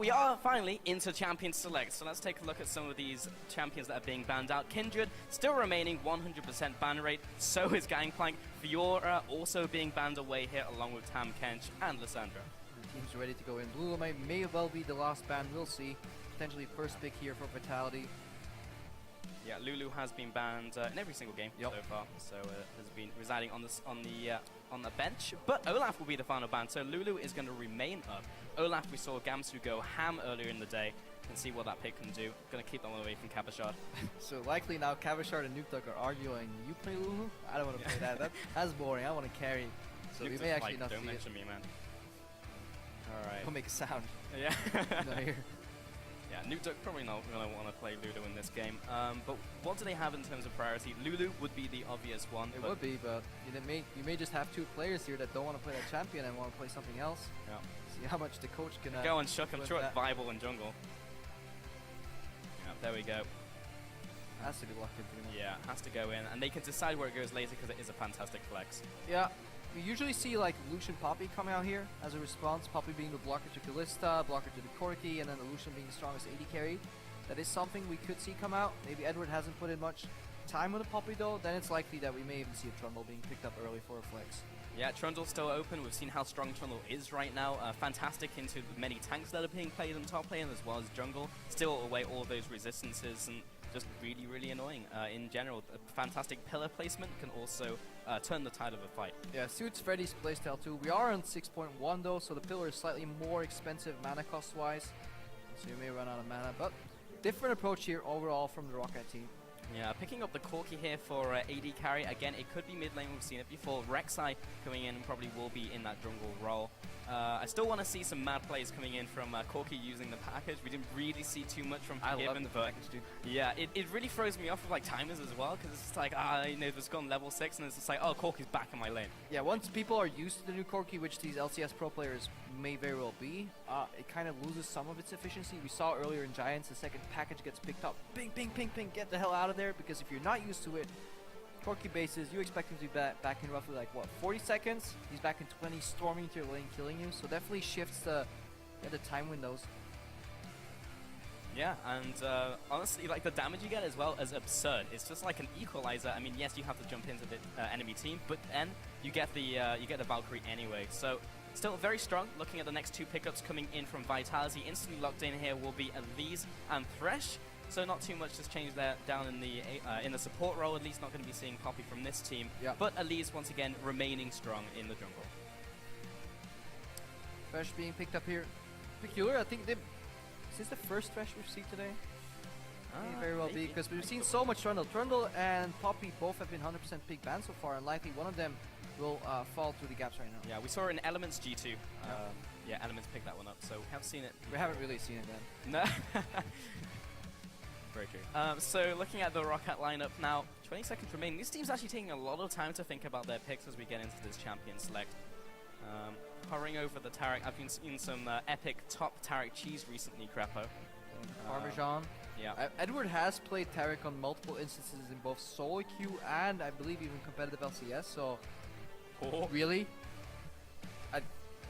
we are finally into Champion Select, so let's take a look at some of these champions that are being banned out. Kindred, still remaining 100% ban rate, so is Gangplank. Fiora also being banned away here, along with Tam Kench and Lissandra. The team's ready to go in. Blue may well be the last ban, we'll see. Potentially first pick here for Vitality. Yeah, Lulu has been banned in every single game so far, so has been residing on the bench. But Olaf will be the final ban, so Lulu is going to remain up. Olaf, we saw Gamsu go ham earlier in the day, and see what that pick can do. Going to keep that one away from Cabashard. So likely now Cabashard and Nuke are arguing. You play Lulu? I don't want to play that. That's boring. I want to carry. So we may actually not. Don't mention me, man. All right. Don't make a sound. Yeah. No, here. Yeah, Nuke probably not going to want to play Lulu in this game. But what do they have in terms of priority? Lulu would be the obvious one. It would be, but you may just have two players here that don't want to play that champion and want to play something else. Yeah. See how much the coach can go and shook. I'm sure it's viable in jungle. Yeah, there we go. Has to be locked in pretty much. Yeah, has to go in, and they can decide where it goes later because it is a fantastic flex. Yeah. We usually see like Lucian Poppy coming out here as a response, Poppy being the blocker to Kalista, blocker to the Corki, and then the Lucian being the strongest AD carry. That is something we could see come out. Maybe Edward hasn't put in much time with the Poppy though, then it's likely that we may even see a Trundle being picked up early for a flex. Yeah, Trundle's still open. We've seen how strong Trundle is right now. Fantastic into the many tanks that are being played in top lane as well as jungle. Still away all those resistances and just really, really annoying in general. A fantastic pillar placement can also turn the tide of a fight. Yeah, suits Freddy's playstyle too. We are on 6.1 though, so the pillar is slightly more expensive mana cost wise. So you may run out of mana, but different approach here overall from the Roccat team. Yeah, picking up the Corki here for AD carry. Again, it could be mid lane, we've seen it before. Rek'Sai coming in and probably will be in that jungle role. I still want to see some mad plays coming in from Corki using the package. We didn't really see too much from Given, but package, dude. Yeah, it really throws me off with like timers as well, because it's just like, you know, it's gone level 6 and it's just like, oh, Corki's back in my lane. Yeah, once people are used to the new Corki, which these LCS pro players may very well be, it kind of loses some of its efficiency. We saw earlier in Giants, the second package gets picked up. Ping, ping, ping, ping, get the hell out of there, because if you're not used to it, Corki bases, you expect him to be back in roughly like, what, 40 seconds? He's back in 20, storming into your lane, killing you, so definitely shifts the time windows. Yeah, and honestly, like, the damage you get as well is absurd. It's just like an equalizer. I mean, yes, you have to jump into the enemy team, but then you get the Valkyrie anyway, so still very strong. Looking at the next two pickups coming in from Vitality, instantly locked in here will be Elise and Thresh. So not too much has changed there down in the support role. At least not going to be seeing Poppy from this team. Yeah. But Elise once again remaining strong in the jungle. Thresh being picked up here. Peculiar, I think is this the first Thresh we've seen today? May very well be, because we've seen so much Trundle. Trundle and Poppy both have been 100% pick banned so far, and likely one of them will fall through the gaps right now. Yeah, we saw it in Elements G2. Yeah, Elements picked that one up, so we have seen it. We haven't really seen it then. No. Very true. So looking at the Roccat lineup now, 20 seconds remaining. This team's actually taking a lot of time to think about their picks as we get into this champion select. Hovering over the Taric, I've been seeing some epic top Taric cheese recently, Crapo. Parmesan. Yeah. Edward has played Taric on multiple instances in both solo queue and I believe even competitive LCS, so... Oh. Really?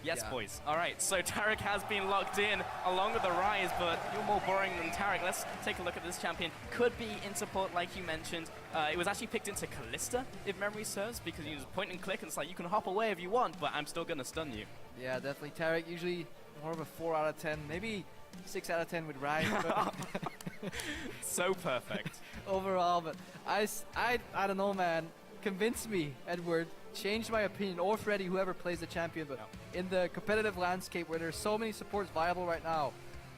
Yes, boys. Alright, so Taric has been locked in along with the Rise, but you're more boring than Taric. Let's take a look at this champion. Could be in support, like you mentioned. It was actually picked into Kalista, if memory serves, because you just point and click and it's like, you can hop away if you want, but I'm still going to stun you. Yeah, definitely. Taric usually more of a 4 out of 10, maybe 6 out of 10 with Rise. So perfect. Overall, but I don't know, man. Convince me, Edward. Change my opinion, or Freddy, whoever plays the champion, but in the competitive landscape where there's so many supports viable right now,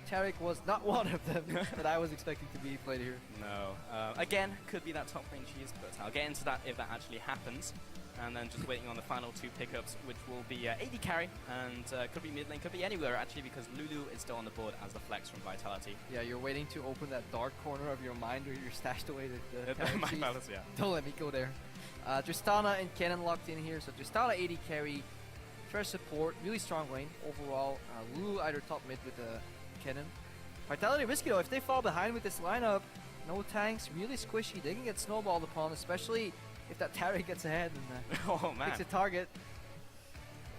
Taric was not one of them that I was expecting to be played here. No. Again, could be that top lane cheese, but I'll get into that if that actually happens. And then just waiting on the final two pickups, which will be AD carry, and could be mid lane, could be anywhere actually, because Lulu is still on the board as the flex from Vitality. Yeah, you're waiting to open that dark corner of your mind where you're stashed away the my balance, yeah. Don't let me go there. Tristana and Kennen locked in here, so Tristana AD carry, fresh support, really strong lane overall. Lulu either top mid with Kennen. Vitality risky though, if they fall behind with this lineup, no tanks, really squishy, they can get snowballed upon, especially if that Taric gets ahead and oh, man. picks a target.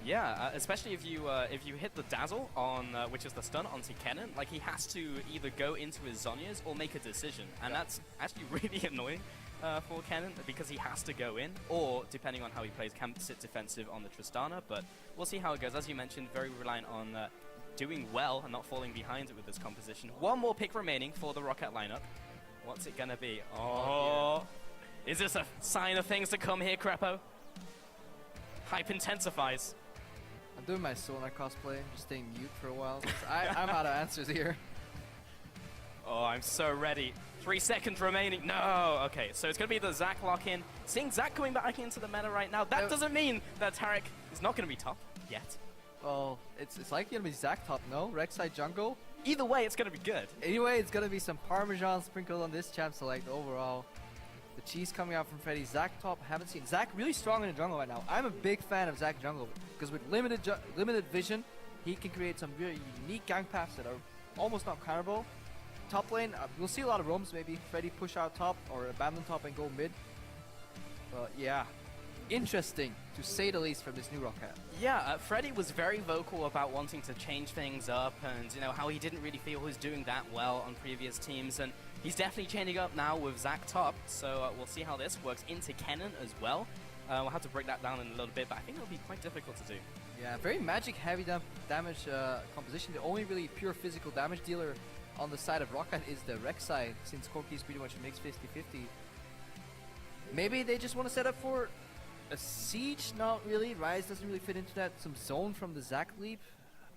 Yeah, especially if you hit the dazzle on which is the stun onto Kennen, like he has to either go into his Zhonya's or make a decision, and that's actually really annoying for Kennen because he has to go in, or depending on how he plays, can sit defensive on the Tristana. But we'll see how it goes. As you mentioned, very reliant on doing well and not falling behind it with this composition. One more pick remaining for the Roccat lineup. What's it gonna be? Oh, yeah. Is this a sign of things to come here, Crepo? Hype intensifies. I'm doing my Sonar cosplay, just staying mute for a while. I'm out of answers here. Oh, I'm so ready. 3 seconds remaining. No! Okay, so it's going to be the Zac lock-in. Seeing Zac coming back into the meta right now, that doesn't mean that Tarek is not going to be top yet. Well, it's likely going to be Zac top, no? Rek'Sai jungle? Either way, it's going to be good. Anyway, it's going to be some Parmesan sprinkled on this champ select overall. The cheese coming out from Freddy. Zac top, haven't seen. Zac really strong in the jungle right now. I'm a big fan of Zac jungle because with limited vision, he can create some really unique gang paths that are almost not counterable. Top lane, we'll see a lot of roams maybe. Freddy push out top or abandon top and go mid. But yeah, interesting to say the least from this new Roccat. Yeah, Freddy was very vocal about wanting to change things up and, you know, how he didn't really feel he was doing that well on previous teams. And he's definitely changing up now with Zac top, so we'll see how this works into Kennen as well. We'll have to break that down in a little bit, but I think it'll be quite difficult to do. Yeah, very magic heavy damage composition. The only really pure physical damage dealer on the side of Roccat is the Rek'Sai, since Corki's pretty much makes 50-50. Maybe they just want to set up for a siege? Not really. Rise doesn't really fit into that. Some zone from the Zac leap,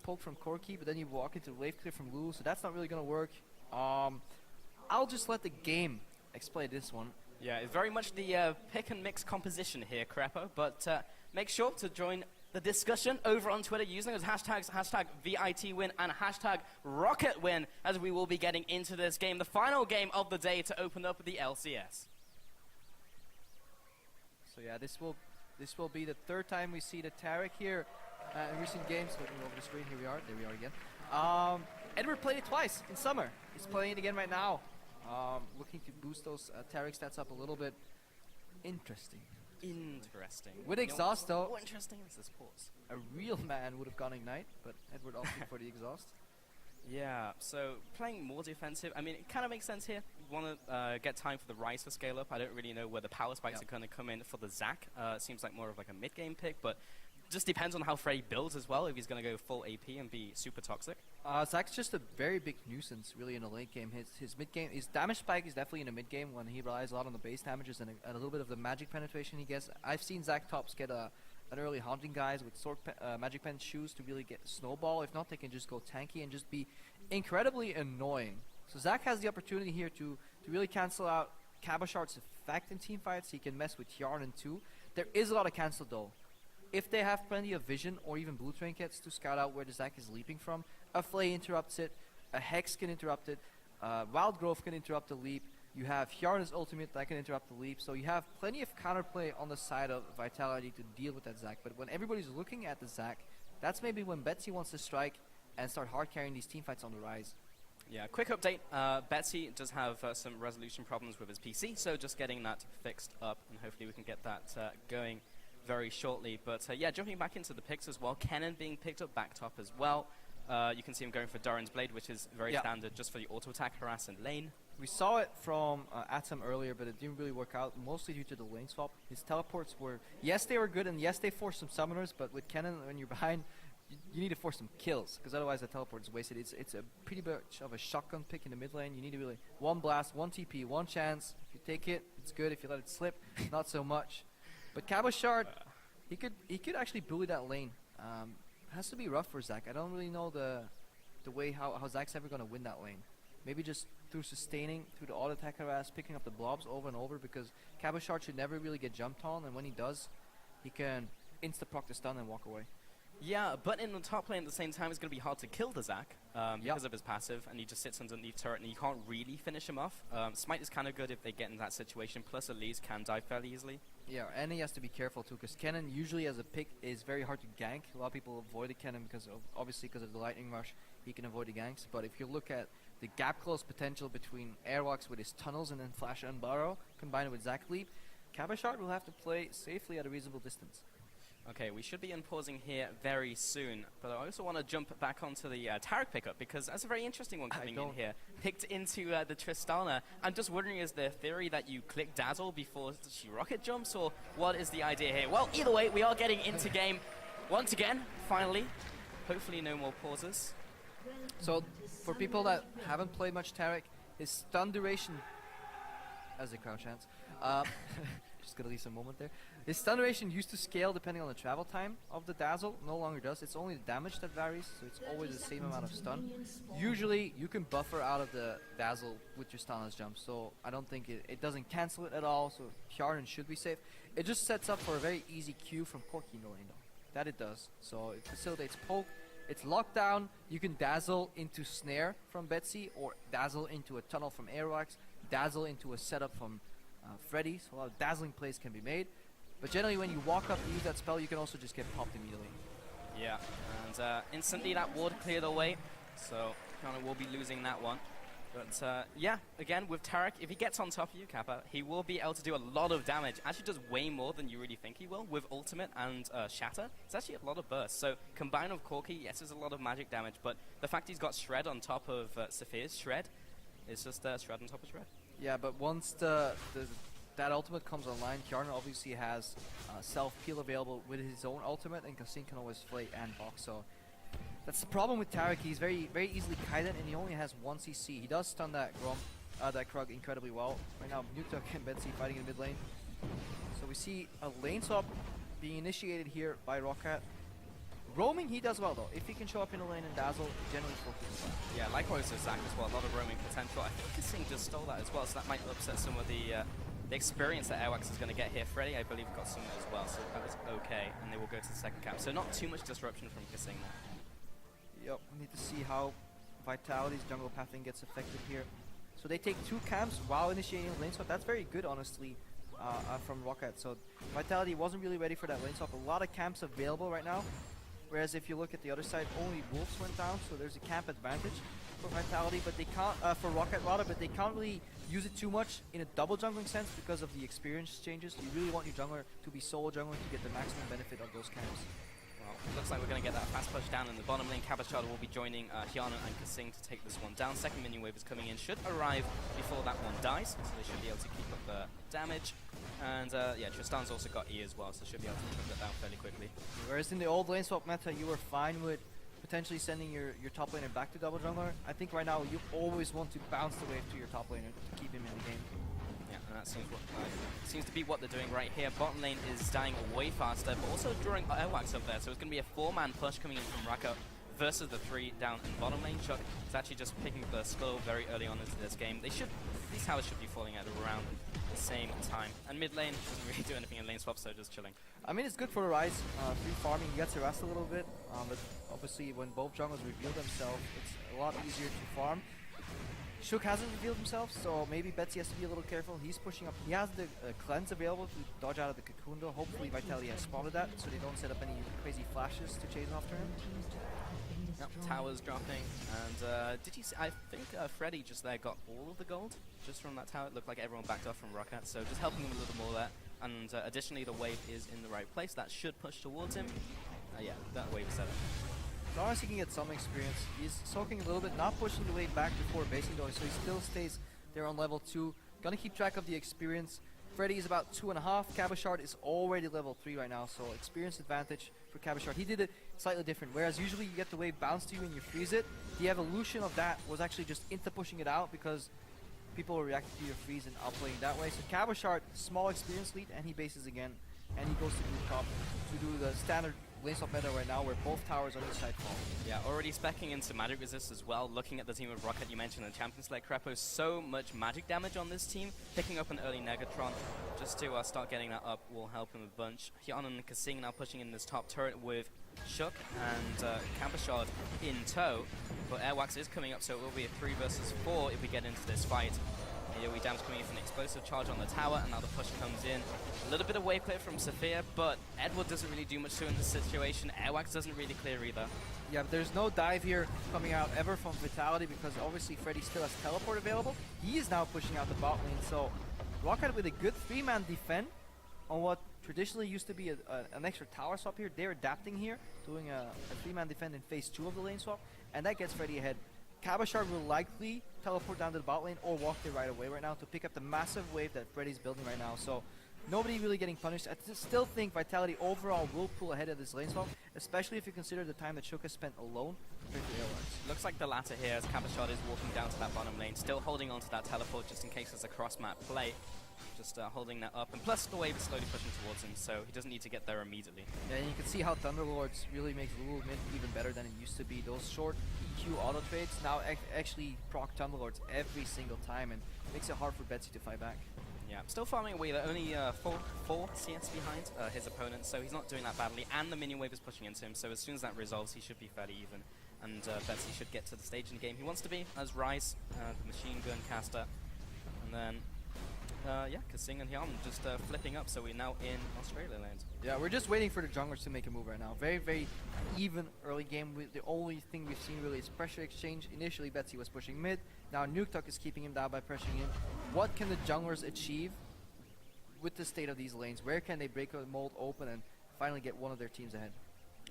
poke from Corki, but then you walk into wave clear from Lulu, so that's not really going to work. I'll just let the game explain this one. Yeah, it's very much the pick and mix composition here, Crepo, but make sure to join the discussion over on Twitter using those hashtags, hashtag VIT win and hashtag Roccat win, as we will be getting into this game, the final game of the day to open up the LCS. So yeah, this will be the third time we see the Tarek here in recent games. Looking over the screen, here we are. There we are again. Edward played it twice in summer. He's playing it again right now. Looking to boost those Tarek stats up a little bit. Interesting. With exhaust though. How interesting is this pause? A real man would have gone Ignite, but Edward opted for the exhaust. Yeah, so playing more defensive, I mean, it kind of makes sense here. You want to get time for the Rise to scale up. I don't really know where the power spikes are going to come in for the Zac. It seems like more of like a mid-game pick, but just depends on how Frey builds as well, if he's going to go full AP and be super toxic. Zac's just a very big nuisance, really, in the late game. His mid-game, his damage spike is definitely in the mid-game when he relies a lot on the base damages and a little bit of the magic penetration he gets. I've seen Zac tops get an early haunting guys with sword magic pen shoes to really get snowball. If not, they can just go tanky and just be incredibly annoying. So Zac has the opportunity here to really cancel out Cabashart's effect in team fights. He can mess with Yarn too. There is a lot of cancel though. If they have plenty of vision or even blue trinkets to scout out where the Zac is leaping from, a Flay interrupts it, a Hex can interrupt it, Wild Growth can interrupt the leap, you have Hjarna's ultimate that can interrupt the leap, so you have plenty of counterplay on the side of Vitality to deal with that Zac. But when everybody's looking at the Zac, that's maybe when Betsy wants to strike and start hard carrying these teamfights on the Rise. Yeah, quick update. Betsy does have some resolution problems with his PC, so just getting that fixed up, and hopefully we can get that going very shortly. But yeah, jumping back into the picks as well, Kennen being picked up back top as well. You can see him going for Doran's Blade, which is very standard just for the auto attack harass and lane. We saw it from Atom earlier, but it didn't really work out, mostly due to the lane swap. His teleports were, yes, they were good, and yes, they forced some summoners, but with Kennen, when you're behind, you need to force some kills, because otherwise the teleport is wasted. It's a pretty much of a shotgun pick in the mid lane. You need to really, one blast, one TP, one chance. If you take it, it's good. If you let it slip, not so much. But Cabashard, he could actually bully that lane. Has to be rough for Zac. I don't really know the way how Zac's ever going to win that lane. Maybe just through sustaining, through the auto attack harass, picking up the blobs over and over, because Cabashard should never really get jumped on, and when he does, he can insta-proc the stun and walk away. Yeah, but in the top lane at the same time, it's going to be hard to kill the Zac because of his passive, and he just sits underneath turret, and you can't really finish him off. Smite is kind of good if they get in that situation, plus Elise can die fairly easily. Yeah, and he has to be careful too, because Kennen usually as a pick is very hard to gank. A lot of people avoid the Kennen obviously because of the lightning rush, he can avoid the ganks. But if you look at the gap close potential between Airwalks with his tunnels and then Flash and Burrow, combined with Zac Leap, Cabashard will have to play safely at a reasonable distance. Okay, we should be unpausing here very soon, but I also want to jump back onto the Tarek pickup, because that's a very interesting one coming in here. Picked into the Tristana. I'm just wondering, is the theory that you click Dazzle before she rocket jumps, or what is the idea here? Well, either way, we are getting into game once again, finally. Hopefully no more pauses. So, for people that haven't played much Tarek, his stun duration, as a crowd chants, just gonna leave some moment there. His stun duration used to scale depending on the travel time of the Dazzle, no longer does. It's only the damage that varies, so it's always the same amount of stun. Usually, you can buffer out of the Dazzle with your stunless jump, so I don't think it doesn't cancel it at all, so Hjarnan should be safe. It just sets up for a very easy Q from Corki in the lane, though. That it does. So it facilitates poke, it's lockdown, you can Dazzle into Snare from Betsy, or Dazzle into a tunnel from ROC, Dazzle into a setup from Freddy, so a lot of dazzling plays can be made. But generally when you walk up to use that spell, you can also just get popped immediately. Yeah, and instantly that ward cleared away, so Hjarnan will be losing that one. But yeah, again with Tarek, if he gets on top of you, Kappa, he will be able to do a lot of damage. Actually does way more than you really think he will with ultimate and shatter. It's actually a lot of burst. So combined with Corki, yes, there's a lot of magic damage, but the fact he's got Shred on top of Saphir's Shred is just Shred on top of Shred. Yeah, but once that ultimate comes online, Hjarnan obviously has self-peel available with his own ultimate, and Kassin can always flay and box, so that's the problem with Tarek. He's very easily kited, and he only has 1 CC. He does stun that Krug incredibly well. Right now, Nutuk and Betsy fighting in mid lane. So we see a lane swap being initiated here by Roccat. Roaming, he does well though. If he can show up in the lane and dazzle, generally focuses well. Yeah, likewise with Zac as well. A lot of roaming potential. I think Kassin just stole that as well, so that might upset some of the experience that Airwax is going to get here. Freddy, I believe, got some as well, so that was okay, and they will go to the second cap. So not too much disruption from Kassin there. Yep, we need to see how Vitality's jungle pathing gets affected here. So they take 2 camps while initiating a lane swap. That's very good, honestly, from Roccat. So Vitality wasn't really ready for that lane swap. A lot of camps available right now. Whereas if you look at the other side, only Wolves went down, so there's a camp advantage for Vitality, but they can't, for Roccat rather, but they can't really use it too much in a double jungling sense because of the experience changes. You really want your jungler to be solo jungling to get the maximum benefit of those camps. Well, looks like we're going to get that fast push down in the bottom lane. Cabashard will be joining Hjarnan and Kassin to take this one down. Second minion wave is coming in, should arrive before that one dies, so they should be able to keep up the damage. And yeah, Tristan's also got E as well, so should be able to chunk that down fairly quickly. Whereas in the old lane swap meta, you were fine with potentially sending your top laner back to double jungler. I think right now you always want to bounce the wave to your top laner to keep him in the game. Yeah, and that seems to be what they're doing right here. Bottom lane is dying way faster, but also drawing Airwax up there, so it's going to be a 4-man push coming in from Roccat versus the 3 down in bottom lane. Chuck is actually just picking up the skull very early on into this game. These towers should be falling at around the same time. And mid lane doesn't really do anything in lane swap, so just chilling. I mean, it's good for the Rise. Free farming, he gets harassed a little bit, but obviously when both junglers reveal themselves, it's a lot easier to farm. Shook hasn't revealed himself, so maybe Betsy has to be a little careful. He's pushing up. He has the cleanse available to dodge out of the cocoon though. Hopefully Vitality has spotted that, so they don't set up any crazy flashes to chase after him. Yep, towers dropping, and did you see, I think Freddy just there got all of the gold just from that tower. It looked like everyone backed off from Roccat, so just helping him a little more there. And additionally, the wave is in the right place. That should push towards him. Yeah, that wave is set up. So honestly, he can get some experience. He's soaking a little bit, not pushing the wave back before basing though, so he still stays there on level 2. Gonna keep track of the experience. Freddy is about 2.5. Cabashard is already level 3 right now, so experience advantage for Cabashard. He did it slightly different, whereas usually you get the wave bounced to you and you freeze it. The evolution of that was actually just insta pushing it out because people reacted to your freeze and outplaying that way. So Cabashard, small experience lead, and he bases again, and he goes to the top to do the standard lane swap meta right now where both towers on each side fall. Yeah, already specking into magic resist as well. Looking at the team of Roccat, you mentioned the champion select Crepo, so much magic damage on this team. Picking up an early Negatron just to start getting that up will help him a bunch. Hjarnan and Kassin now pushing in this top turret with Shook and Cabashard in tow. But Airwax is coming up, so it will be a 3 versus 4 if we get into this fight. AoE damage coming in from an explosive charge on the tower, and now the push comes in. A little bit of wave clear from Saphir, but Edward doesn't really do much to in this situation. Airwax doesn't really clear either. Yeah, but there's no dive here coming out ever from Vitality because obviously Freddy still has teleport available. He is now pushing out the bot lane, so Roccat with a good 3-man defend on what traditionally used to be an extra tower swap here. They're adapting here, doing a 3-man defend in phase 2 of the lane swap, and that gets Freddy ahead. Cabashard will likely teleport down to the bot lane or walk there right away right now to pick up the massive wave that Freddy's building right now. So nobody really getting punished. I still think Vitality overall will pull ahead of this lane swap, especially if you consider the time that Shuka spent alone compared to AOX. Looks like the latter here as Cabashard is walking down to that bottom lane, still holding on to that teleport just in case there's a cross-map play. Just holding that up, and plus the wave is slowly pushing towards him, so he doesn't need to get there immediately. Yeah, and you can see how Thunderlords really makes Lulu mid even better than it used to be. Those short EQ auto trades now actually proc Thunderlords every single time, and makes it hard for Betsy to fight back. Yeah, still farming away. They're only 4 CS behind his opponent, so he's not doing that badly, and the minion wave is pushing into him, so as soon as that resolves, he should be fairly even, and Betsy should get to the stage in the game he wants to be as Rise, the machine gun caster, and then yeah, Kasing and Hyam just flipping up, so we're now in Australia land. Yeah, we're just waiting for the junglers to make a move right now. Very, very even early game. The only thing we've seen really is pressure exchange. Initially, Betsy was pushing mid. Now Nuketuck is keeping him down by pressuring in. What can the junglers achieve with the state of these lanes? Where can they break a mold open and finally get one of their teams ahead?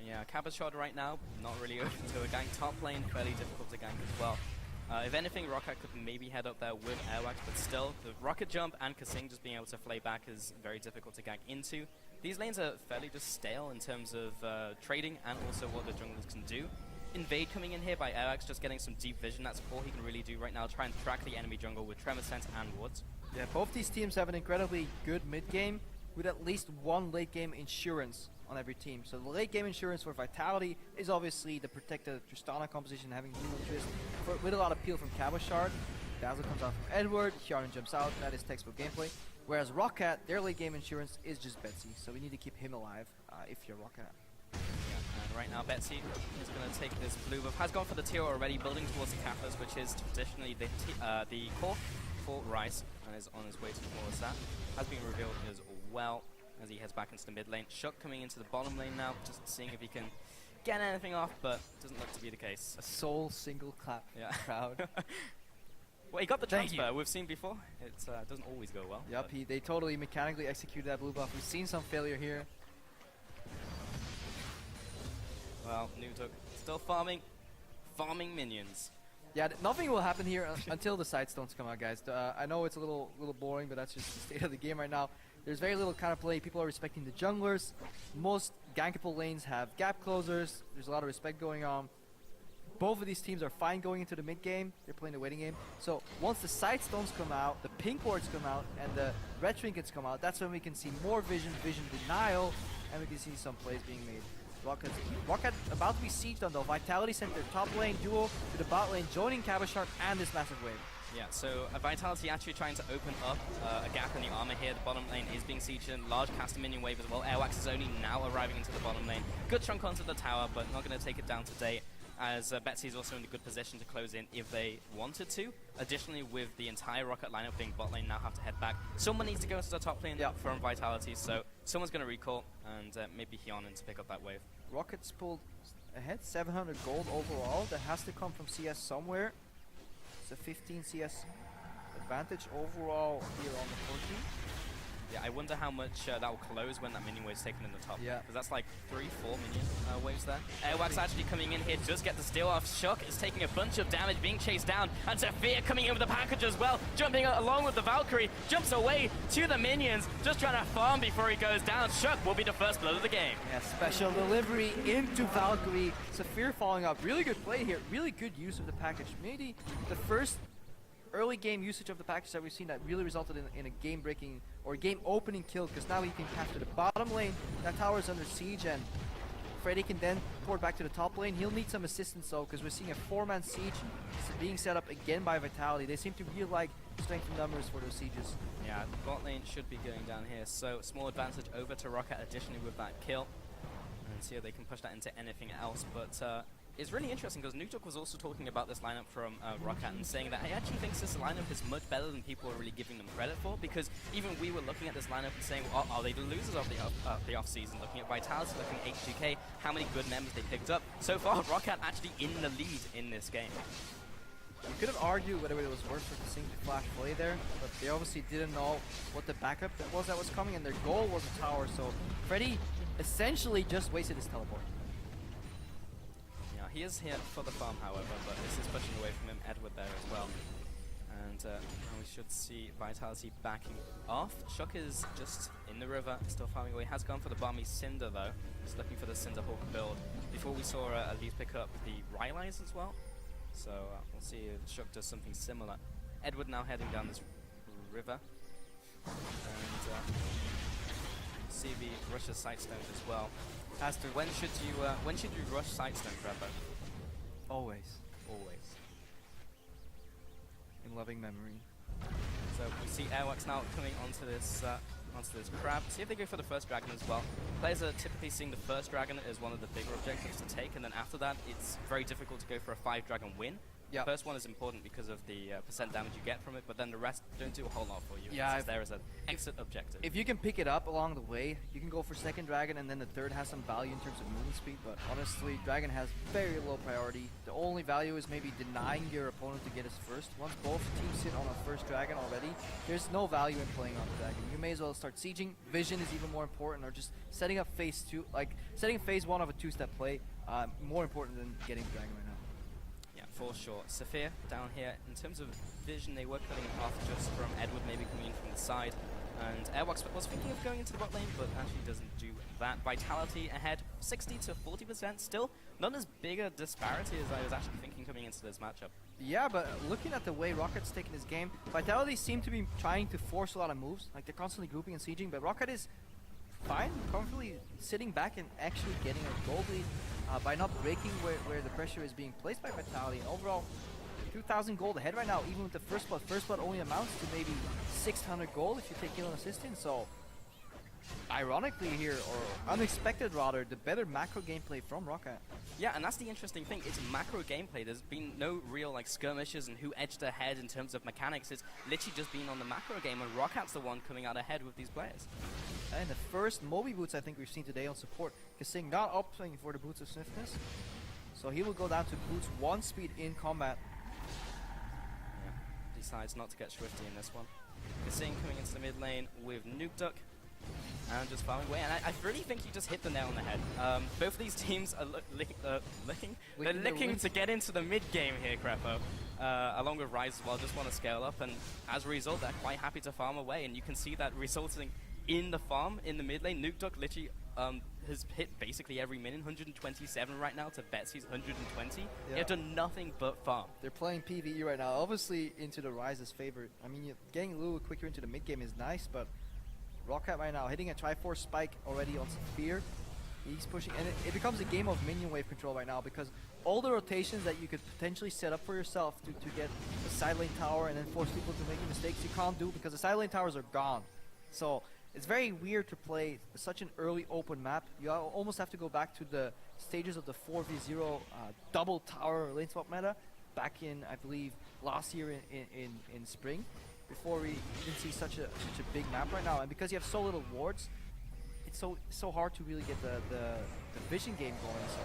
Yeah, Cabashard right now, not really open to a gank. Top lane, fairly difficult to gank as well. If anything, Roccat could maybe head up there with Airwax, but still, the rocket jump and Kasing just being able to flay back is very difficult to gank into. These lanes are fairly just stale in terms of trading and also what the junglers can do. Invade coming in here by Airwax, just getting some deep vision. That's all he can really do right now, try and track the enemy jungle with Tremor Sense and Wards. Yeah, both these teams have an incredibly good mid game with at least one late game insurance on every team. So the late game insurance for Vitality is obviously the protected Tristana composition having Human Twist with a lot of peel from Cabashard. Dazzle comes out from Edward, Hyarin jumps out, that is textbook gameplay. Whereas Roccat, their late game insurance is just Betsy, so we need to keep him alive if you're Roccat. Yeah, and right now Betsy is going to take this blue buff, has gone for the tier already, building towards the Kathas, which is traditionally the core for Rice, and is on his way towards that. Has been revealed as well as he heads back into the mid lane. Shuck coming into the bottom lane now, just seeing if he can get anything off, but doesn't look to be the case. A sole single clap crowd. Well, he got the transfer we've seen before. It doesn't always go well. Yep, they totally mechanically executed that blue buff. We've seen some failure here. Well, Nuketuck still farming minions. Yeah, nothing will happen here until the sidestones come out, guys. I know it's a little boring, but that's just the state of the game right now. There's very little counterplay. People are respecting the junglers. Most gankable lanes have gap closers. There's a lot of respect going on. Both of these teams are fine going into the mid game. They're playing the waiting game. So once the sidestones come out, the pink wards come out, and the red trinkets come out, that's when we can see more vision denial, and we can see some plays being made. Roccat about to be sieged on though. Vitality sent their top lane duo to the bot lane, joining Cabashard and this massive wave. Yeah, so Vitality actually trying to open up a gap in the armor here. The bottom lane is being sieged in. Large caster minion wave as well. Airwax is only now arriving into the bottom lane. Good chunk onto the tower, but not going to take it down today, as Betsy is also in a good position to close in if they wanted to. Additionally, with the entire Roccat lineup being bot lane, now have to head back. Someone needs to go to the top lane from Vitality, so someone's going to recall, and maybe Hyarin to pick up that wave. Rocket's pulled ahead, 700 gold overall. That has to come from CS somewhere. It's a 15 CS advantage overall here on the 14. Yeah, I wonder how much that will close when that minion wave's taken in the top. Yeah. Because that's like 3-4 minion waves there. Airwax actually coming in here, does get the steal off. Shuck is taking a bunch of damage, being chased down. And Sophia coming in with the package as well, jumping along with the Valkyrie, jumps away to the minions, just trying to farm before he goes down. Shuck will be the first blood of the game. Yeah, special delivery into Valkyrie. Sophia following up. Really good play here, really good use of the package. Maybe the first early game usage of the package that we've seen that really resulted in a game-breaking or game-opening kill, because now he can capture the bottom lane. That tower is under siege, and Freddy can then port back to the top lane. He'll need some assistance though, because we're seeing a 4-man siege being set up again by Vitality. They seem to really like strength in numbers for those sieges. Yeah, the bot lane should be going down here, so small advantage over to Roccat additionally with that kill. And see if they can push that into anything else, but it's really interesting because Nuketuck was also talking about this lineup from Roccat and saying that he actually thinks this lineup is much better than people are really giving them credit for, because even we were looking at this lineup and saying, well, are they the losers of the off-season? Looking at Vitality, looking at H2K, how many good members they picked up. So far, Roccat actually in the lead in this game. You could have argued whether it was worth for Kasing to flash play there, but they obviously didn't know what the backup that was coming, and their goal was a tower, so Freddy essentially just wasted his teleport. Yeah, he is here for the farm, however, but this is pushing away from him. Edward there as well. And now we should see Vitality backing off. Shock is just in the river, still farming away. Has gone for the Balmy Cinder though. He's looking for the Cinder Hawk build. Before we saw Elise pick up the Rylai's as well. So we'll see if Shock does something similar. Edward now heading down this river. And see the Rush's Sightstone as well. Aster, when should you rush Sightstone, Trevor? Always. Always. In loving memory. So we see Airwax now coming onto this crab. See if they go for the first dragon as well. Players are typically seeing the first dragon as one of the bigger objectives to take, and then after that it's very difficult to go for a 5-dragon win. Yeah. The first one is important because of the percent damage you get from it, but then the rest don't do a whole lot for you. Yeah, There is an exit objective. If you can pick it up along the way, you can go for second dragon, and then the third has some value in terms of movement speed, but honestly, dragon has very low priority. The only value is maybe denying your opponent to get his first. Once both teams sit on a first dragon already, there's no value in playing on the dragon. You may as well start sieging. Vision is even more important, or just setting up phase 2, like setting phase 1 of a 2-step play, more important than getting dragon right now. For sure. Saphir down here, in terms of vision, they were cutting a path just from Edward, maybe coming in from the side. And Airwax was thinking of going into the bot lane, but actually doesn't do that. Vitality ahead, 60 to 40%. Still not as big a disparity as I was actually thinking coming into this matchup. Yeah, but looking at the way Rocket's taking this game, Vitality seem to be trying to force a lot of moves. Like, they're constantly grouping and sieging, but Roccat is fine, comfortably sitting back and actually getting a gold lead by not breaking where the pressure is being placed by Vitality. And overall, 2,000 gold ahead right now, even with the first blood. First blood only amounts to maybe 600 gold if you take kill and assistant. So, ironically here, or unexpected rather, the better macro gameplay from Roccat. Yeah, and that's the interesting thing. It's macro gameplay. There's been no real like skirmishes and who edged ahead in terms of mechanics. It's literally just been on the macro game, and Rockat's the one coming out ahead with these players. And the first Moby boots I think we've seen today on support. Kasing not opting for the boots of swiftness, so he will go down to boots 1 speed in combat. Yeah, decides not to get Swifty in this one. Kasing coming into the mid lane with Nuke Duck. And just farming away, and I really think you just hit the nail on the head. Both of these teams are licking to get into the mid game here, Crepo. Along with Rise as well, just want to scale up, and as a result, they're quite happy to farm away, and you can see that resulting in the farm in the mid lane. Nuke Duck literally has hit basically every minion, 127 right now to Betsy's 120. Yeah. They've done nothing but farm. They're playing PvE right now, obviously into the Rise's favor. I mean, getting a little quicker into the mid game is nice, but Roccat right now hitting a Triforce spike already on Saphir. He's pushing, and it becomes a game of minion wave control right now, because all the rotations that you could potentially set up for yourself to get the side lane tower and then force people to make mistakes, you can't do because the side lane towers are gone. So it's very weird to play such an early open map. You almost have to go back to the stages of the 4v0 double tower lane swap meta back in, I believe, last year in spring, before we even see such a big map right now. And because you have so little wards, it's so hard to really get the vision game going. So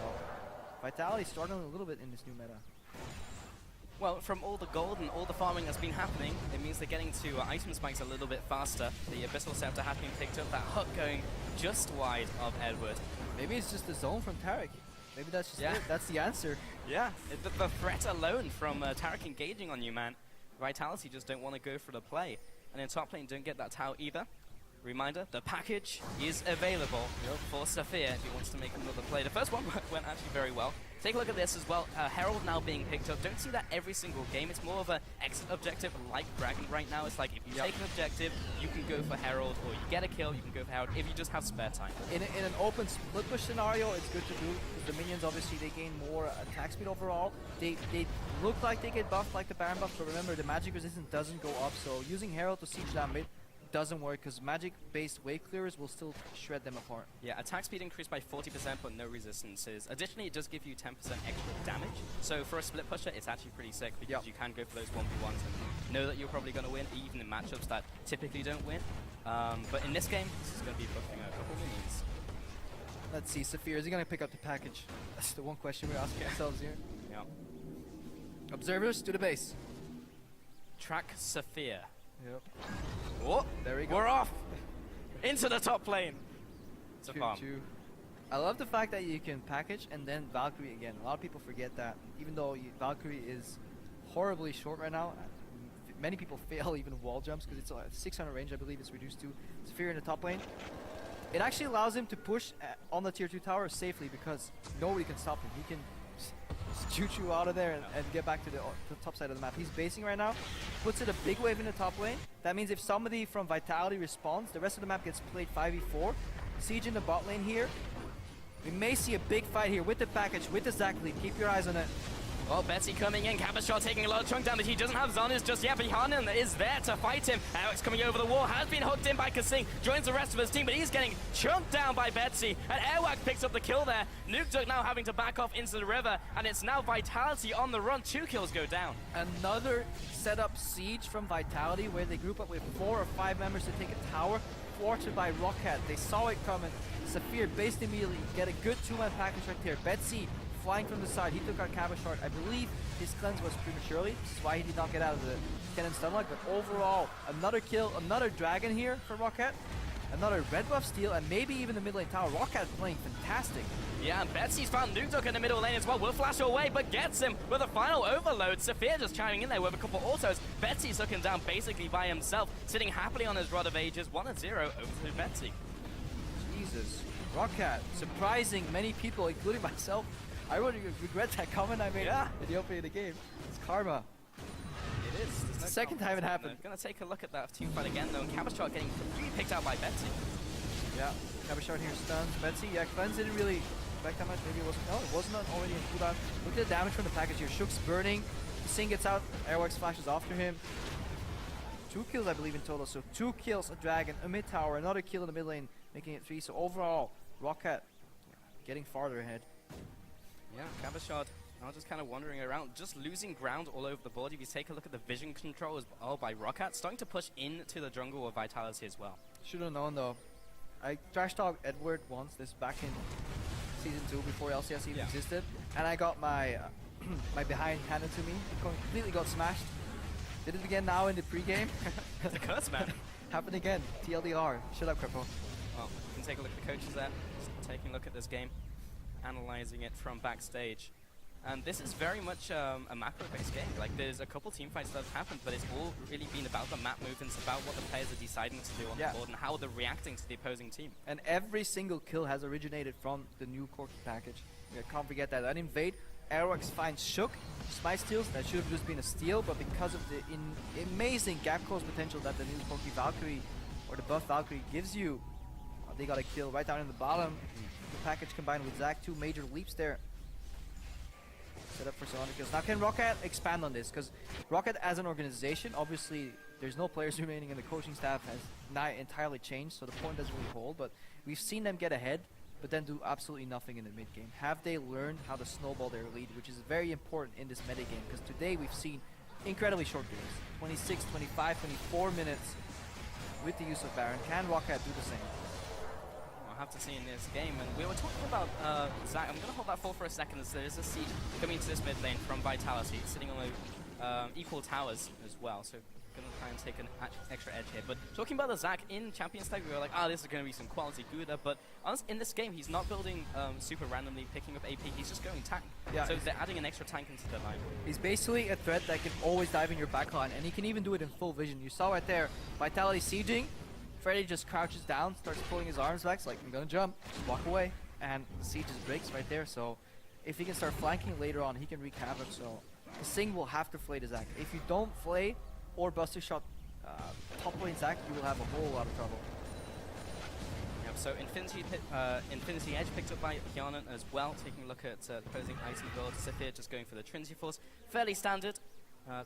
Vitality struggling a little bit in this new meta. Well, from all the gold and all the farming that's been happening, it means they're getting to item spikes a little bit faster. The Abyssal Scepter has been picked up, that hook going just wide of Edward. Maybe it's just the zone from Tarek. Maybe that's just it. That's the answer. Yeah, the threat alone from Tarek engaging on you, man. Vitality just don't want to go for the play. And in top lane, don't get that tower either. Reminder, the package is available for Saphir if he wants to make another play. The first one went actually very well. Take a look at this as well. Herald now being picked up. Don't see that every single game. It's more of an exit objective like Dragon right now. It's like if you take an objective, you can go for Herald, or you get a kill, you can go for Herald if you just have spare time. In an open split push scenario, it's good to do, because the minions obviously they gain more attack speed overall. They look like they get buffed like the Baron buff, but remember the magic resistance doesn't go up, so using Herald to siege down mid doesn't work, because magic-based wave clearers will still shred them apart. Yeah, attack speed increased by 40%, but no resistances. Additionally, it does give you 10% extra damage. So for a split pusher, it's actually pretty sick, because you can go for those 1v1s and know that you're probably going to win, even in matchups that typically don't win. But in this game, this is going to be buffing a couple minions. Let's see, Saphir, is he going to pick up the package? That's the one question we're asking ourselves here. Yeah. Observers to the base. Track Saphir. Yep. Oh, There we go. we're off into the top lane. It's a farm. I love the fact that you can package and then Valkyrie again. A lot of people forget that. Even though Valkyrie is horribly short right now, many people fail even wall jumps because it's 600 range, I believe it's reduced to. Saphir in the top lane. It actually allows him to push on the tier 2 tower safely because nobody can stop him. He can just choo-choo out of there and get back to the top side of the map. He's basing right now, puts it a big wave in the top lane. That means if somebody from Vitality responds, the rest of the map gets played 5v4. Siege in the bot lane here. We may see a big fight here with the package, with the Zac lead. Keep your eyes on it. Well, Betsy coming in, Cabashot taking a lot of chunk damage. He doesn't have Zonas just yet, but Hanan is there to fight him. Alex coming over the wall, has been hooked in by Kasing, joins the rest of his team, but he's getting chunked down by Betsy. And Airwack picks up the kill there. Nukeduk now having to back off into the river, and it's now Vitality on the run. 2 kills go down. Another setup siege from Vitality where they group up with 4 or 5 members to take a tower, thwarted by Roccat. They saw it coming. Saphir based immediately, get a good 2-man package right there. Betsy flying from the side, he took out Cabashot. I believe his cleanse was prematurely, this is why he did not get out of the cannon stunlock, but overall, another kill, another dragon here for Roccat. Another red buff steal, and maybe even the mid lane tower. Roccat playing fantastic. Yeah, and Betsy's found Nukeduk in the middle lane as well. Will flash away, but gets him with a final overload. Saphir just chiming in there with a couple autos. Betsy's looking down basically by himself, sitting happily on his Rod of Ages. 1-0 over to Betsy. Jesus. Roccat, surprising many people, including myself. I would regret that comment I made in the opening of the game. It's karma. It is. It's the second time it happened. Gonna take a look at that team fight again though. And Cabashot getting completely picked out by Betsy. Yeah, Cabashot here stuns Betsy. Yeah, Cleanse didn't really expect that much. Maybe it wasn't. No, it wasn't already in cooldown. Look at the damage from the package here. Shook's burning. Sing gets out. Airwax flashes after him. 2 kills, I believe, in total. So 2 kills, a dragon, a mid tower, another kill in the mid lane, making it 3. So overall, Roccat getting farther ahead. Yeah, Cabashot now just kind of wandering around, just losing ground all over the board. If you take a look at the vision control as well by Roccat, starting to push into the jungle with Vitality as well. Should have known though. I trash talked Edward once, this back in season 2 before LCS even existed, and I got my my behind handed to me. Completely got smashed. Did it again now in the pregame. The curse, man. Happened again. TLDR. Shut up, Cripple. Well, you can take a look at the coaches there, just taking a look at this game, analyzing it from backstage. And this is very much a macro-based game. Like, there's a couple team fights that have happened, but it's all really been about the map movements, about what the players are deciding to do on the board, and how they're reacting to the opposing team. And every single kill has originated from the new Corki package. Yeah, can't forget that. That invade, Aerox finds Shook, smite steals, that should have just been a steal, but because of the amazing gap close potential that the new Corki Valkyrie, or the buff Valkyrie gives you, they got a kill right down in the bottom. The package combined with Zac, 2 major leaps there. Set up for some other kills. Now can Roccat expand on this? Because Roccat as an organization, obviously there's no players remaining and the coaching staff has not entirely changed, so the point doesn't really hold, but we've seen them get ahead, but then do absolutely nothing in the mid game. Have they learned how to snowball their lead, which is very important in this meta game, because today we've seen incredibly short games. 26, 25, 24 minutes with the use of Baron. Can Roccat do the same? Have to see in this game, and we were talking about Zac. I'm going to hold that thought for a second, as there is a siege coming to this mid lane from Vitality, sitting on the equal towers as well, so going to try and take an extra edge here. But talking about the Zac in Champions Tag, we were like, this is going to be some quality Gouda, but in this game, he's not building super randomly, picking up AP, he's just going tank. Yeah, so they're adding an extra tank into the line. He's basically a threat that can always dive in your backline, and he can even do it in full vision. You saw right there, Vitality sieging, Freddy just crouches down, starts pulling his arms back, like, I'm gonna jump, just walk away, and the siege just breaks right there. So if he can start flanking later on, he can wreak havoc. So Sing will have to flay the Zac. If you don't flay or Buster Shot top lane Zac, you will have a whole lot of trouble. Yep, so Infinity Edge picked up by Hyanan as well, taking a look at the opposing item build. Saphir just going for the Trinity Force, fairly standard.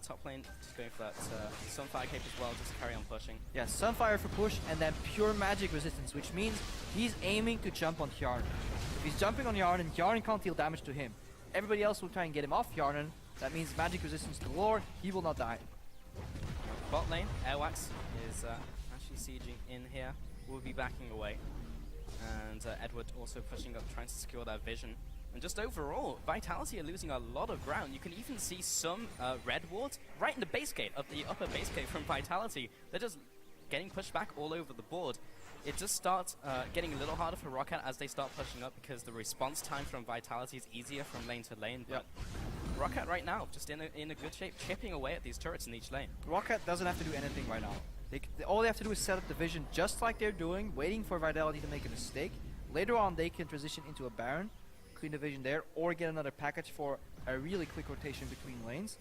Top lane just going for that Sunfire cape as well, just to carry on pushing. Yeah, Sunfire for push, and then pure magic resistance, which means he's aiming to jump on Hjarnan. If he's jumping on Hjarnan, Hjarnan can't deal damage to him. Everybody else will try and get him off Hjarnan. That means magic resistance galore, he will not die. Bot lane, Airwax is actually sieging in here. We'll be backing away. And Edward also pushing up, trying to secure that vision. And just overall, Vitality are losing a lot of ground. You can even see some red wards right in the base gate, of the upper base gate from Vitality. They're just getting pushed back all over the board. It just starts getting a little harder for Roccat as they start pushing up, because the response time from Vitality is easier from lane to lane. But Roccat right now, just in a good shape, chipping away at these turrets in each lane. Roccat doesn't have to do anything right now. All they have to do is set up the vision just like they're doing, waiting for Vitality to make a mistake. Later on, they can transition into a Baron, clean the vision there, or get another package for a really quick rotation between lanes.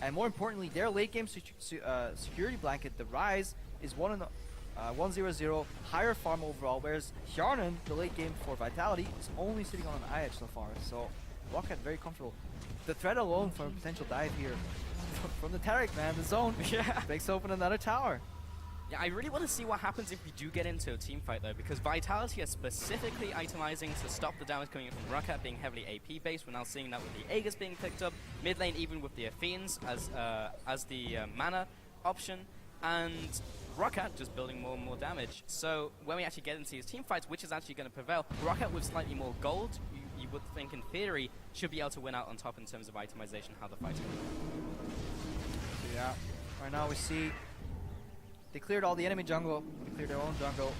And more importantly, their late game security blanket, the Rise, is 1-0-0, higher farm overall, whereas Hjarnan, the late game for Vitality, is only sitting on an IH so far. So Roccat very comfortable. The threat alone for a potential dive here from the Taric, man, the zone breaks open another tower. Yeah, I really want to see what happens if we do get into a team fight though, because Vitality are specifically itemizing to stop the damage coming in from Roccat, being heavily AP based. We're now seeing that with the Aegis being picked up, mid lane even with the Athenes as the mana option, and Roccat just building more and more damage. So when we actually get into these team fights, which is actually going to prevail, Roccat with slightly more gold, you would think in theory, should be able to win out on top in terms of itemization, how the fight's going. So yeah, right now we see they cleared all the enemy jungle, they cleared their own jungle.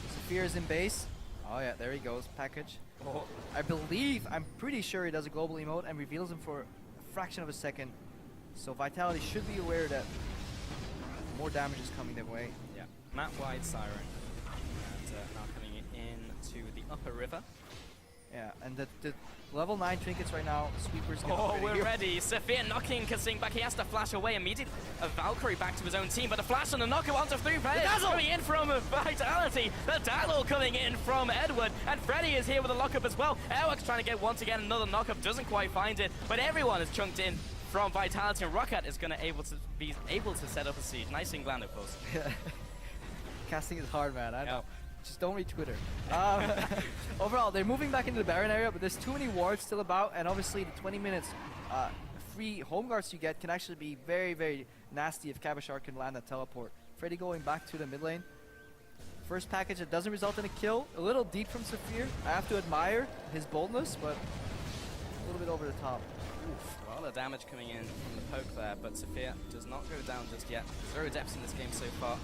Saphir is in base. Oh yeah, there he goes, package. Oh. I'm pretty sure he does a global emote and reveals him for a fraction of a second. So Vitality should be aware that more damage is coming their way. Yeah, map wide Siren. And now coming into the upper river. Yeah, and the level 9 trinkets right now, sweepers get we're ready. Saphir knocking Kasing back. He has to flash away immediately. A Valkyrie back to his own team, but a flash and a knock onto 3 players. Coming in from Vitality. The Dazzle coming in from Edward. And Freddy is here with a lockup as well. Airwork's trying to get once again another knockup. Doesn't quite find it, but everyone is chunked in from Vitality, and Roccat is going to be able to set up a siege. Nice and gland, of course. Casting is hard, man. I know. Just don't read Twitter. Overall, they're moving back into the Baron area, but there's too many wards still about, and obviously the 20 minutes free home guards you get can actually be very, very nasty if Kabashar can land that teleport. Freddy going back to the mid lane. First package that doesn't result in a kill. A little deep from Saphir. I have to admire his boldness, but a little bit over the top. Oof, a lot of damage coming in from the poke there, but Saphir does not go down just yet. 0 depths in this game so far.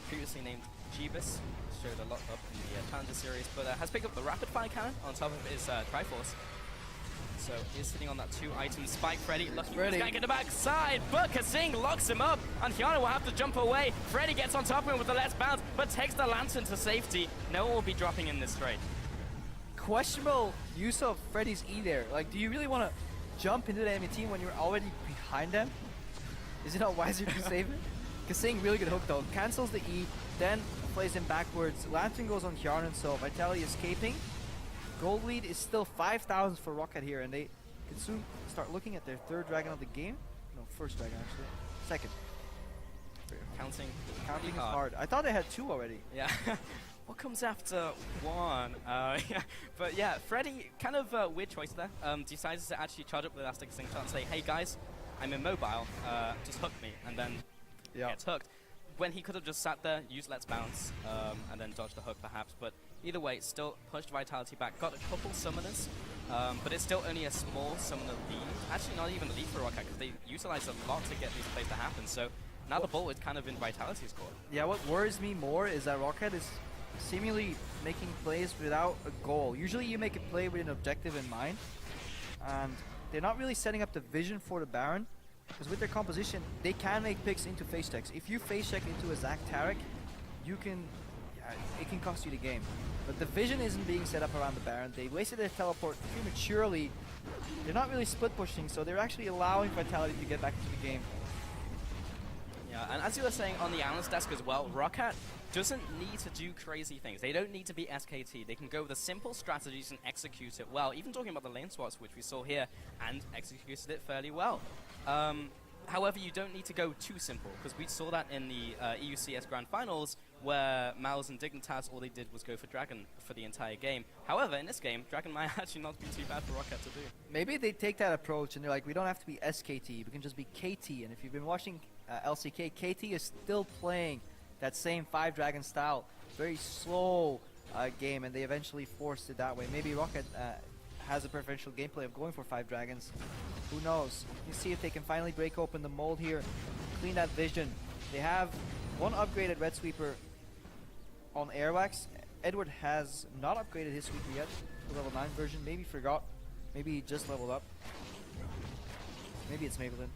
Previously named Jeebus, showed a lot up in the Challenger series, but has picked up the rapid fire cannon on top of his Triforce. So he's sitting on that 2-item spike. Freddy looking to gank in the backside, but Kasing locks him up, and Hjarnan will have to jump away. Freddy gets on top of him with the less bounce, but takes the lantern to safety. No one will be dropping in this trade. Questionable use of Freddy's E there. Like, do you really want to jump into the enemy team when you're already behind them? Is it not wiser to save it? Kasing really good hook though. Cancels the E, then plays him backwards. Lantern goes on Hjarnan, so Vitality escaping. Gold lead is still 5,000 for Roccat here, and they can soon start looking at their 3rd dragon of the game. No, 1st dragon actually. 2nd. Counting is hard. I thought they had 2 already. Yeah. What comes after 1? Yeah. But yeah, Freddy, kind of weird choice there. Decides to actually charge up the Elastic Sync and say, hey guys, I'm immobile, just hook me, and then gets hooked. When he could have just sat there, used Let's Bounce, and then dodged the hook perhaps, but either way, still pushed Vitality back. Got a couple summoners, but it's still only a small summoner lead. Actually, not even a lead for Roccat, because they utilized a lot to get these plays to happen, so now the ball is kind of in Vitality's court. Yeah, what worries me more is that Roccat is seemingly making plays without a goal. Usually you make a play with an objective in mind, and they're not really setting up the vision for the Baron, because with their composition, they can make picks into face checks. If you face check into a Zac Taric, you can, it can cost you the game. But the vision isn't being set up around the Baron. They wasted their teleport prematurely. They're not really split pushing, so they're actually allowing Vitality to get back into the game. Yeah, and as you were saying on the analyst desk as well, Roccat doesn't need to do crazy things. They don't need to be SKT. They can go with the simple strategies and execute it well. Even talking about the lane swaps, which we saw here, and executed it fairly well. However, you don't need to go too simple, because we saw that in the EUCS Grand Finals, where Malz and Dignitas, all they did was go for Dragon for the entire game. However, in this game, Dragon might actually not be too bad for Roccat to do. Maybe they take that approach and they're like, we don't have to be SKT, we can just be KT. And if you've been watching LCK, KT is still playing that same 5 Dragon style, very slow game, and they eventually forced it that way. Maybe Roccat has a preferential gameplay of going for 5 dragons. Who knows? You see if they can finally break open the mold here, clean that vision. They have one upgraded red sweeper on Airwax. Edward has not upgraded his sweeper yet. The level 9 version, maybe forgot. Maybe he just leveled up. Maybe it's Maybelline.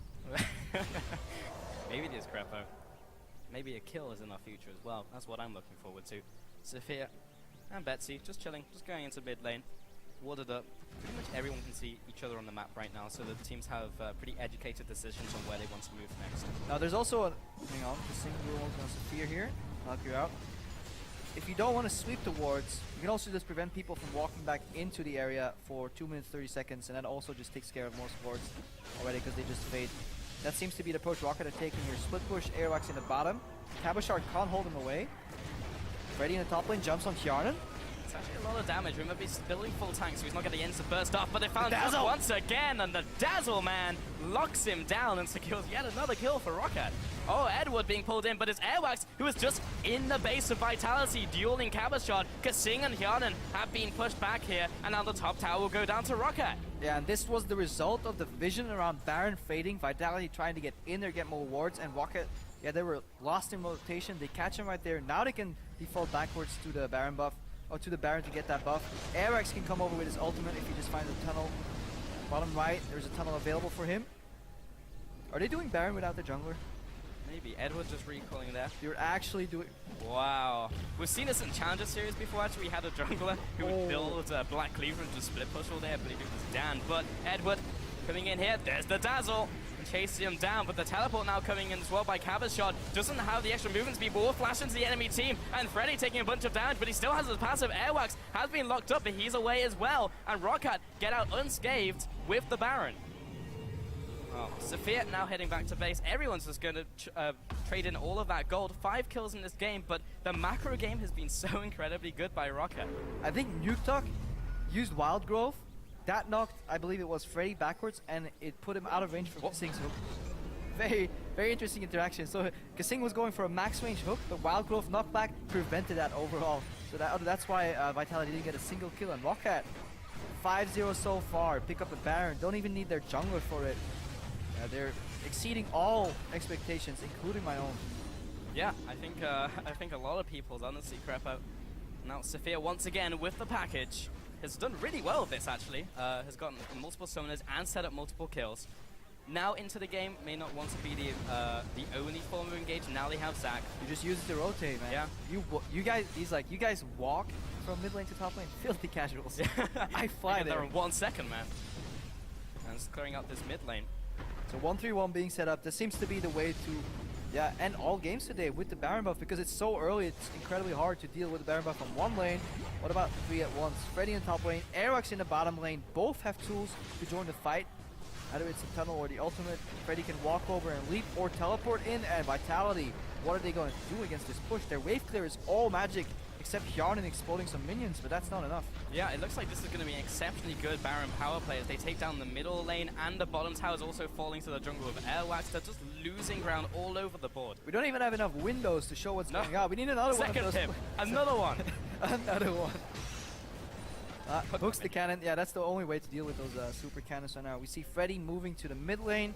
Maybe it is Crepo. Maybe a kill is in our future as well. That's what I'm looking forward to. Sophia and Betsy just chilling, just going into mid lane. Warded up. Pretty much everyone can see each other on the map right now, so the teams have pretty educated decisions on where they want to move next. Now there's also a... Hang on, the single on Sophia here. Knock you out. If you don't want to sweep the wards, you can also just prevent people from walking back into the area for 2 minutes 30 seconds, and that also just takes care of most wards already because they just fade. That seems to be the approach Roccat are taking here. Split push, Airwax in the bottom. Cabochard can't hold him away. Freddy in the top lane jumps on Tjarnan. It's actually a lot of damage. Remember, he's building full tank, so he's not getting the ends to burst off, but they found him once again, and the Dazzle Man locks him down and secures yet another kill for Roccat. Oh, Edward being pulled in, but it's Airwax who is just in the base of Vitality, dueling Cabochard. Kasing and Tjarnan have been pushed back here, and now the top tower will go down to Roccat. Yeah, and this was the result of the vision around Baron fading, Vitality trying to get in there, get more wards, and Roccat, yeah, they were lost in rotation. They catch him right there. Now they can default backwards to the Baron buff, or to the Baron to get that buff. Airwax can come over with his ultimate if he just finds a tunnel. Bottom right, there's a tunnel available for him. Are they doing Baron without the jungler? Maybe. Edward just recalling there. You're actually doing... Wow. We've seen this in Challenger Series before, actually. We had a jungler who would build Black Cleaver and just split push all day. I believe it was Dan. But Edward coming in here. There's the Dazzle. Chasing him down, but the teleport now coming in as well by Cabochard. Doesn't have the extra movement speed. Will flash into the enemy team, and Freddy taking a bunch of damage, but he still has his passive. Airwax has been locked up, but he's away as well. And Roccat get out unscathed with the Baron. Oh, Sophia now heading back to base. Everyone's just going to trade in all of that gold. 5 kills in this game, but the macro game has been so incredibly good by Roccat. I think Nuketuck used Wild Growth. That knocked, I believe it was Freddy backwards, and it put him out of range from Kasing's hook. Very, very interesting interaction. So Kasing was going for a max range hook, but Wild Growth knockback prevented that overall. So that's why Vitality didn't get a single kill. And Roccat, 5-0 so far. Pick up a Baron. Don't even need their jungler for it. They're exceeding all expectations, including my own. Yeah, I think a lot of people's honestly crap out. Now Sophia once again with the package. Has done really well with this actually, has gotten multiple summoners and set up multiple kills. Now into the game, may not want to be the only form of engage, now they have Zac. You just use it to rotate, man. Yeah. You guys, you guys walk from mid lane to top lane, filthy casuals. I fly there in 1 second, man. And it's clearing out this mid lane. So 1-3-1 being set up, this seems to be the way to end all games today with the Baron buff, because it's so early, it's incredibly hard to deal with the Baron buff on one lane. What about 3 at once? Freddy in the top lane, Airwax in the bottom lane, both have tools to join the fight. Either it's a tunnel or the ultimate. Freddy can walk over and leap or teleport in, and Vitality, what are they going to do against this push? Their wave clear is all magic, except Tjarnan exploding some minions, but that's not enough. Yeah, it looks like this is going to be an exceptionally good Baron power play as they take down the middle lane, and the bottom tower is also falling to the jungle with Airwax. They're just losing ground all over the board. We don't even have enough windows to show what's going on. We need another one. Second tip. Another one. Another one. Hooks the cannon. Yeah, that's the only way to deal with those super cannons right now. We see Freddy moving to the mid lane.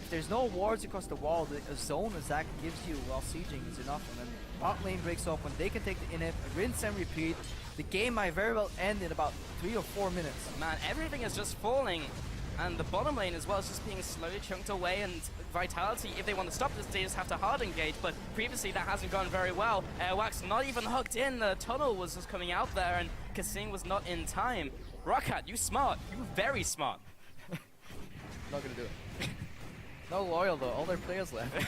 If there's no wards across the wall, the zone that Zac gives you while sieging is enough. And then bot lane breaks open. They can take the inhib, rinse and repeat. The game might very well end in about 3 or 4 minutes. Man, everything is just falling. And the bottom lane as well is just being slowly chunked away, and Vitality, if they want to stop this, they just have to hard engage, but previously that hasn't gone very well. Airwax not even hooked in, the tunnel was just coming out there, and Kasing was not in time. Roccat, you smart, you very smart. Not gonna do it. No loyal though, all their players left.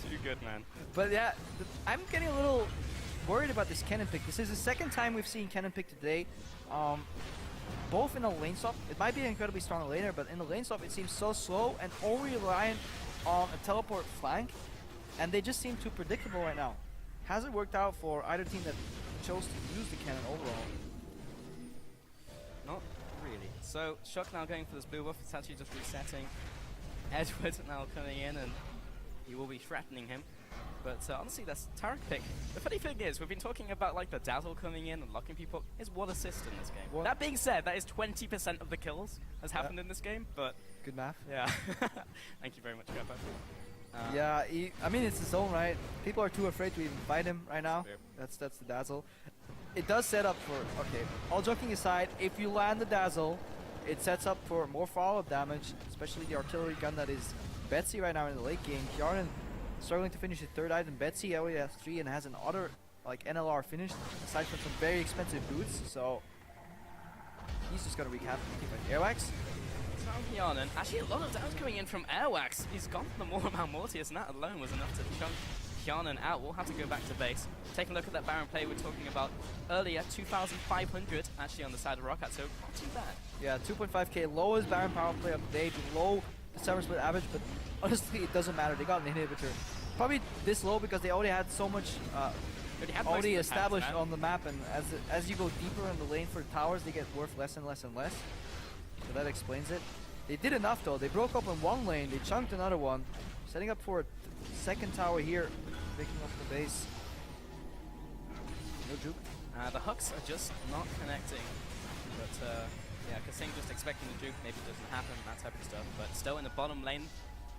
Too good, man. But yeah, I'm getting a little worried about this cannon pick. This is the second time we've seen cannon pick today. Both in the lane swap, it might be an incredibly strong laner, but in the lane swap it seems so slow and only reliant on a teleport flank, and they just seem too predictable right now. Hasn't worked out for either team that chose to use the cannon overall. Not really. So Shock now going for this blue buff, it's actually just resetting. Edward now coming in, and he will be threatening him. But honestly, that's Tarek pick. The funny thing is, we've been talking about like the dazzle coming in and locking people up. Is one assist in this game. What? That being said, that is 20% of the kills has happened in this game. But Good math. yeah, thank you very much, Gabba. Yeah, I mean it's his zone, right? People are too afraid to even fight him right now. Fair. That's the dazzle. It does set up for okay. All joking aside, if you land the dazzle, it sets up for more follow-up damage, especially the artillery gun that is Betsy right now in the late game. Kjarnan struggling to finish his third item. Betsy already has 3 and has an other like NLR finished, aside from some very expensive boots. So he's just gonna wreak havoc with Airwax. Kjarnan, actually a lot of damage coming in from Airwax. He's gone for the more amount Mortius, and that alone was enough to chunk Kjarnan out. We'll have to go back to base. Taking a look at that Baron play we were talking about earlier, 2,500 actually on the side of Roccat, so not too bad. Yeah, 2.5k, lowest Baron power play of the day, below the summer split average, but honestly it doesn't matter. They got an inhibitor. Probably this low because they already had so much already established on the map, and as you go deeper in the lane for towers, they get worth less and less and less. So that explains it. They did enough though. They broke up in one lane, they chunked another one, setting up for a second tower here, picking up the base. No juke. The hooks are just not connecting, but yeah, Kasing just expecting the juke, maybe it doesn't happen, that type of stuff. But still in the bottom lane,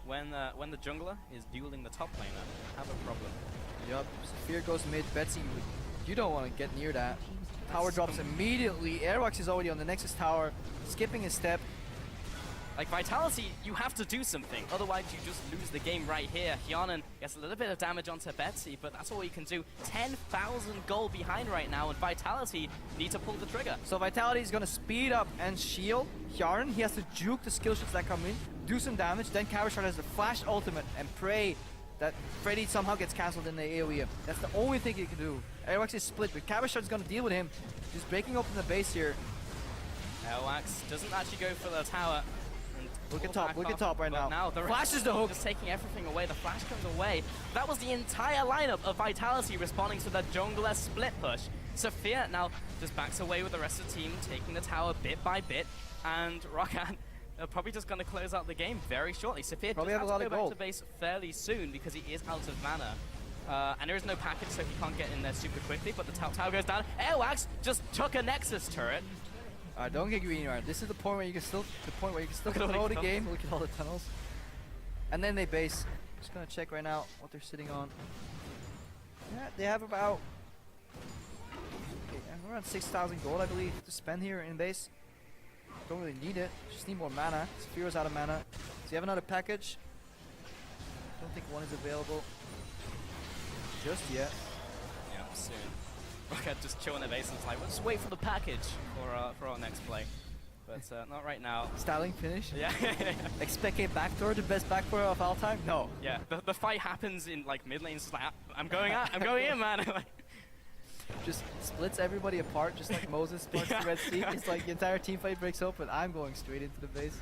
when the jungler is dueling the top laner, have a problem. Yup, Fear goes mid, Betsy, you don't want to get near that. Tower drops immediately, Airwax is already on the Nexus tower, skipping a step. Like Vitality, you have to do something, otherwise you just lose the game right here. Kjarnan gets a little bit of damage onto Betsy, but that's all you can do. 10,000 gold behind right now, and Vitality need to pull the trigger. So Vitality is going to speed up and shield Kjarnan. He has to juke the skill shots that come in, do some damage, then Cabashard has the flash ultimate and pray that Freddy somehow gets cancelled in the AoE. That's the only thing he can do. Airwax is split, but Cabashard's going to deal with him. Just breaking open the base here. Airwax doesn't actually go for the tower. Look at top right now. Now the flashes the hook. Just taking everything away. The flash comes away. That was the entire lineup of Vitality responding to the jungler split push. Sophia now just backs away with the rest of the team, taking the tower bit by bit. And Roccat are probably just going to close out the game very shortly. Sophia probably does have have a lot to of go gold back to base fairly soon because he is out of mana. And there is no package, so he can't get in there super quickly. But the tower goes down. Airwax just took a Nexus turret. Don't get greedy, right? This is the point where you can still Look at all control the the game. Look at all the tunnels. And then they base. Just gonna check right now what they're sitting on. Yeah, they have about around 6,000 gold, I believe, to spend here in base. Don't really need it. Just need more mana. Sephiroth's out of mana. So you have another package. Don't think one is available just yet. Yeah, soon. Roccat just chilling at base and it's like, let's wait for the package for our next play. But not right now. Styling finish. Yeah. Expect a backdoor, the best backdoor of all time? No. Yeah, the fight happens in like mid lane. It's like, I'm going in, man. Just splits everybody apart, just like Moses splits the Red Sea. It's like the entire team fight breaks open. I'm going straight into the base.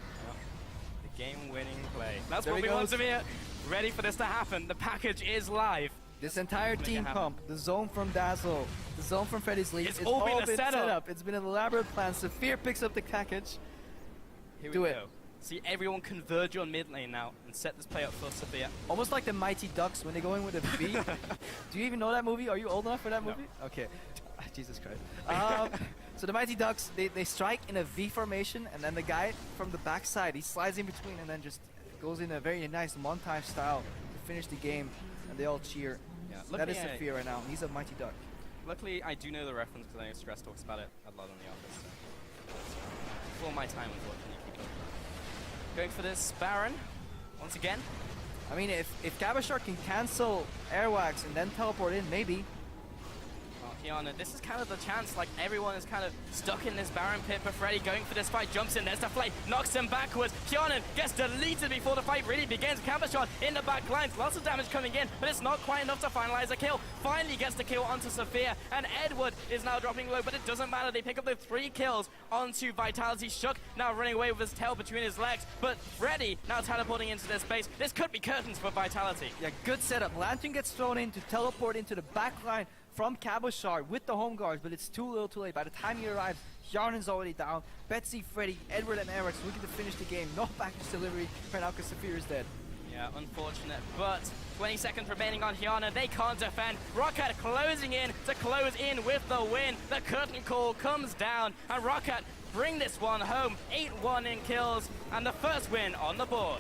The game-winning play. That's There what he we want goes. to hear. Ready for this to happen. The package is live. This entire Make it team happen. pump, the zone from Dazzle, the zone from Freddy's League, It's all been a set setup. up. It's been an elaborate plan. Saphir picks up the package. Here Do we it. go. See everyone converge on mid lane now and set this play up for Sophia. Almost like the Mighty Ducks when they go in with a V. Do you even know that movie? Are you old enough for that No. movie? Okay. Jesus Christ. So the Mighty Ducks, they strike in a V formation, and then the guy from the backside, he slides in between and then just goes in a very nice montage style to finish the game, and they all cheer. Yeah, That is luckily Sophia right now. He's a Mighty Duck. Luckily, I do know the reference because I know Stress talks about it a lot in the office. So. For my time, unfortunately, keep up. Going for this Baron once again. I mean, if Cabashard can cancel Airwax and then teleport in, maybe. Kjarnan, this is kind of the chance, like everyone is kind of stuck in this Baron pit, but Freddy going for this fight, jumps in, there's the flame, knocks him backwards. Kjarnan gets deleted before the fight really begins. Cabashard in the back lines, lots of damage coming in, but it's not quite enough to finalize a kill. Finally gets the kill onto Sophia, and Edward is now dropping low, but it doesn't matter, they pick up the 3 kills onto Vitality. Shook now running away with his tail between his legs, but Freddy now teleporting into this space. This could be curtains for Vitality. Yeah, good setup. Lantern gets thrown in to teleport into the back line from Cabashard with the home guards, but it's too little too late. By the time he arrives, Kjarnan's already down. Betsy, Freddy, Edward, and Eric looking to finish the game. No package delivery right now because Saphir is dead. Yeah, unfortunate, but 20 seconds remaining on Hyana. They can't defend. Roccat closing in to close in with the win. The curtain call comes down, and Roccat bring this one home. 8-1 in kills, and the first win on the board.